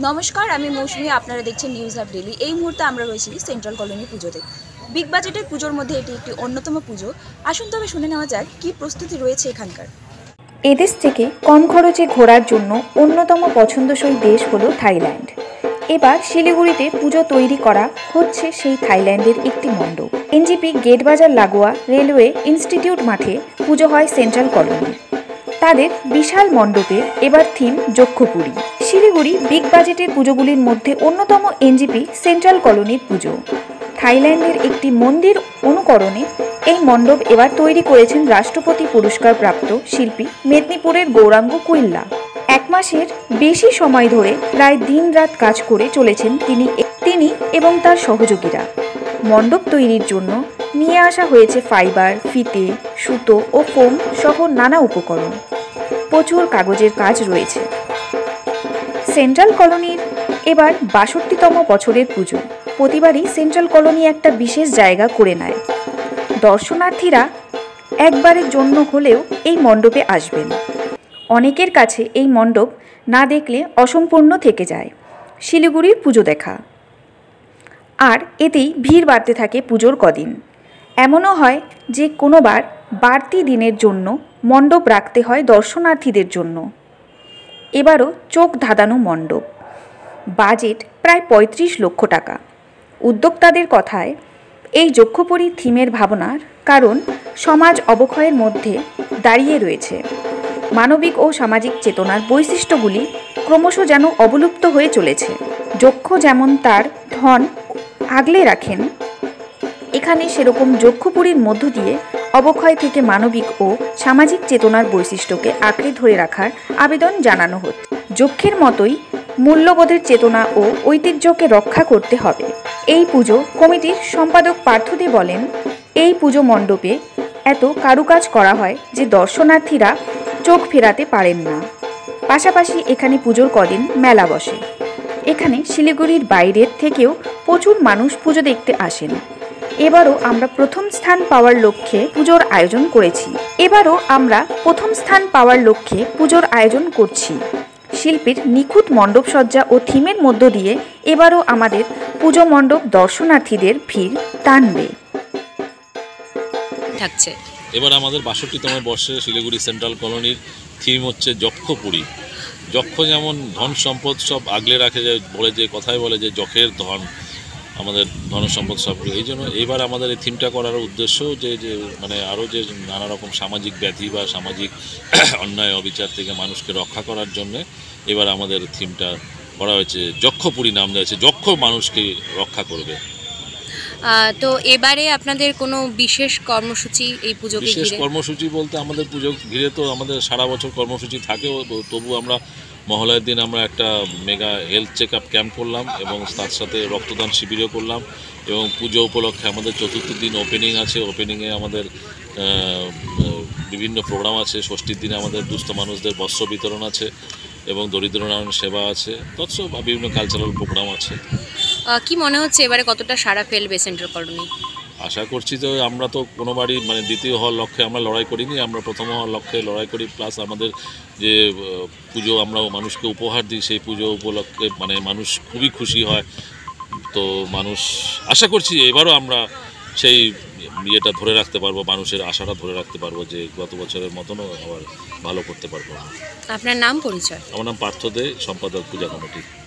নমস্কার, আমি মৌসুমী। আপনারা দেখছেন নিউজ হাব ডেলি। এই মুহূর্তে আমরা রয়েছি সেন্ট্রাল কলোনি পুজোতে। বিগ বাজেটের পুজোর মধ্যে এটি একটি অন্যতম পুজো। আসুন তবে শুনে নেওয়া যাক কী প্রস্তুতি রয়েছে এখানকার। এদেশ থেকে কম খরচে ঘোরার জন্য অন্যতম পছন্দসই দেশ হলো থাইল্যান্ড। এবার শিলিগুড়িতে পুজো তৈরি করা হচ্ছে সেই থাইল্যান্ডের একটি মণ্ডপ। এনজিপি গেট বাজার লাগোয়া রেলওয়ে ইনস্টিটিউট মাঠে পুজো হয় সেন্ট্রাল কলোনি। তাদের বিশাল মণ্ডপের এবার থিম যক্ষপুরী। শিলিগুড়ি বিগ বাজেটের পুজোগুলির মধ্যে অন্যতম এনজিপি সেন্ট্রাল কলোনির পুজো। থাইল্যান্ডের একটি মন্দির অনুকরণে এই মণ্ডপ এবার তৈরি করেছেন রাষ্ট্রপতি পুরস্কারপ্রাপ্ত শিল্পী মেদিনীপুরের গৌরাঙ্গ কুইল্লা। এক মাসের বেশি সময় ধরে প্রায় দিনরাত কাজ করে চলেছেন তিনি এবং তার সহযোগীরা। মণ্ডপ তৈরির জন্য নিয়ে আসা হয়েছে ফাইবার, ফিতে, সুতো ও ফোম সহ নানা উপকরণ। প্রচুর কাগজের কাজ রয়েছে। সেন্ট্রাল কলোনির এবার ৬২তম বছরের পুজো। প্রতিবারই সেন্ট্রাল কলোনি একটা বিশেষ জায়গা করে নেয়। দর্শনার্থীরা একবারের জন্য হলেও এই মণ্ডপে আসবেন। অনেকের কাছে এই মণ্ডপ না দেখলে অসম্পূর্ণ থেকে যায় শিলিগুড়ির পুজো দেখা। আর এতেই ভিড় বাড়তে থাকে পুজোর কদিন। এমনও হয় যে কোনোবার বাড়তি দিনের জন্য মণ্ডপ রাখতে হয় দর্শনার্থীদের জন্য। এবারও চোখ ধাঁধানো মণ্ডপ, বাজেট প্রায় ৩৫ লক্ষ টাকা। উদ্যোক্তাদের কথায় এই যক্ষপুরী থিমের ভাবনার কারণ সমাজ অবক্ষয়ের মধ্যে দাঁড়িয়ে রয়েছে। মানবিক ও সামাজিক চেতনার বৈশিষ্ট্যগুলি ক্রমশ যেন অবলুপ্ত হয়ে চলেছে। যক্ষ যেমন তার ধন আগলে রাখেন, এখানে সেরকম যক্ষপুরীর মধ্য দিয়ে অবক্ষয় থেকে মানবিক ও সামাজিক চেতনার বৈশিষ্ট্যকে আঁকড়ে ধরে রাখার আবেদন জানানো হচ্ছে। যক্ষের মতোই মূল্যবোধের চেতনা ও ঐতিহ্যকে রক্ষা করতে হবে। এই পুজো কমিটির সম্পাদক পার্থদে বলেন, এই পুজো মণ্ডপে এত কারুকাজ করা হয় যে দর্শনার্থীরা চোখ ফেরাতে পারেন না। পাশাপাশি এখানে পুজোর কদিন মেলা বসে। এখানে শিলিগুড়ির বাইরের থেকেও প্রচুর মানুষ পুজো দেখতে আসেন। এবারও আমরা প্রথম স্থান পাওয়ার লক্ষ্যে পুজোর আয়োজন করছি। শিল্পীর নিখুঁত মণ্ডপসজ্জা ও থিমের মধ্য দিয়ে এবারও আমাদের পুজো মণ্ডপ দর্শনার্থীদের ভিড় টানবে। থাকছে এবার আমাদের ৬২তম বর্ষে শিলিগুড়ি সেন্ট্রাল কলোনির থিম হচ্ছে যক্ষপুরী। যক্ষ যেমন ধন সম্পদ সব আগলে রাখে, যায় বলে যে কথায় বলে যে যখের ধন, আমাদের ধন সম্পদ সব। এই জন্য এবার আমাদের এই থিমটা করার উদ্দেশ্য যে মানে আরও যে নানা রকম সামাজিক ব্যাধি বা সামাজিক অন্যায় অবিচার থেকে মানুষকে রক্ষা করার জন্যে এবার আমাদের থিমটা করা হয়েছে যক্ষপুরী, নাম দেওয়া হয়েছে যক্ষ মানুষকে রক্ষা করবে। তো এবারে আপনাদের কোনো বিশেষ কর্মসূচি এই পুজোকে বিশেষ ঘিরে? কর্মসূচি বলতে আমাদের পুজো ঘিরে তো আমাদের সারা বছর কর্মসূচি থাকেও, তবু আমরা মহালয়ার দিন আমরা একটা mega health check up camp করলাম এবং তার সাথে রক্তদান শিবিরও করলাম। এবং পুজো উপলক্ষে আমাদের চতুর্থ দিন ওপেনিং আছে। ওপেনিংয়ে আমাদের বিভিন্ন প্রোগ্রাম আছে। ষষ্ঠীর দিনে আমাদের দুস্থ মানুষদের বস্ত্র বিতরণ আছে এবং দরিদ্র নারায়ণ সেবা আছে, তৎসব বিভিন্ন কালচারাল প্রোগ্রাম আছে। কি মনে হচ্ছে এবারে কতটা সাড়া ফেলবে সেন্ট্রাল কলোনি? আশা করছি তো আমরা তো কোনোবারই মানে দ্বিতীয় হওয়ার লক্ষ্যে আমরা লড়াই করিনি, আমরা প্রথম হওয়ার লক্ষ্যে লড়াই করি। প্লাস আমাদের যে পুজো আমরা মানুষকে উপহার দিই, সেই পুজো উপলক্ষে মানে মানুষ খুবই খুশি হয়। তো মানুষ আশা করছি এবারও আমরা সেই ইয়েটা ধরে রাখতে পারবো, মানুষের আশাটা ধরে রাখতে পারবো যে গত বছরের মতনও আবার ভালো করতে পারবো। আপনার নাম, পরিচয়? আমার নাম পার্থ দে, সম্পাদক পূজা কমিটি।